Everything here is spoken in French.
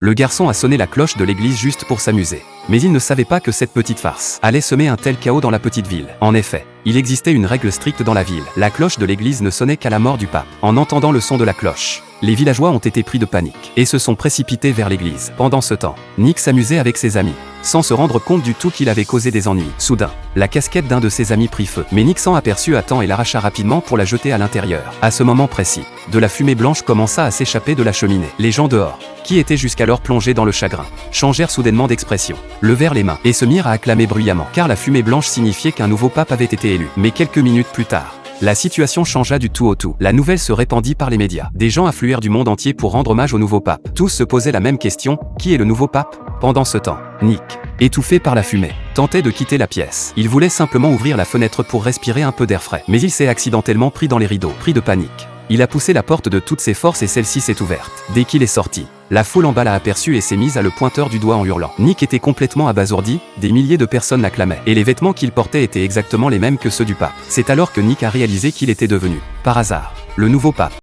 Le garçon a sonné la cloche de l'église juste pour s'amuser. Mais il ne savait pas que cette petite farce allait semer un tel chaos dans la petite ville. En effet, il existait une règle stricte dans la ville. La cloche de l'église ne sonnait qu'à la mort du pape. En entendant le son de la cloche, les villageois ont été pris de panique et se sont précipités vers l'église. Pendant ce temps, Nick s'amusait avec ses amis, sans se rendre compte du tout qu'il avait causé des ennuis. Soudain, la casquette d'un de ses amis prit feu. Mais Nick s'en aperçut à temps et l'arracha rapidement pour la jeter à l'intérieur. À ce moment précis, de la fumée blanche commença à s'échapper de la cheminée. Les gens dehors, qui étaient jusqu'alors plongés dans le chagrin, changèrent soudainement d'expression, levèrent les mains et se mirent à acclamer bruyamment, car la fumée blanche signifiait qu'un nouveau pape avait été élu. Mais quelques minutes plus tard, la situation changea du tout au tout. La nouvelle se répandit par les médias. Des gens affluèrent du monde entier pour rendre hommage au nouveau pape. Tous se posaient la même question, qui est le nouveau pape? Pendant ce temps, Nick, étouffé par la fumée, tentait de quitter la pièce. Il voulait simplement ouvrir la fenêtre pour respirer un peu d'air frais. Mais il s'est accidentellement pris dans les rideaux. Pris de panique, il a poussé la porte de toutes ses forces et celle-ci s'est ouverte. Dès qu'il est sorti, la foule en bas l'a aperçu et s'est mise à le pointeur du doigt en hurlant. Nick était complètement abasourdi, des milliers de personnes l'acclamaient. Et les vêtements qu'il portait étaient exactement les mêmes que ceux du pape. C'est alors que Nick a réalisé qu'il était devenu, par hasard, le nouveau pape.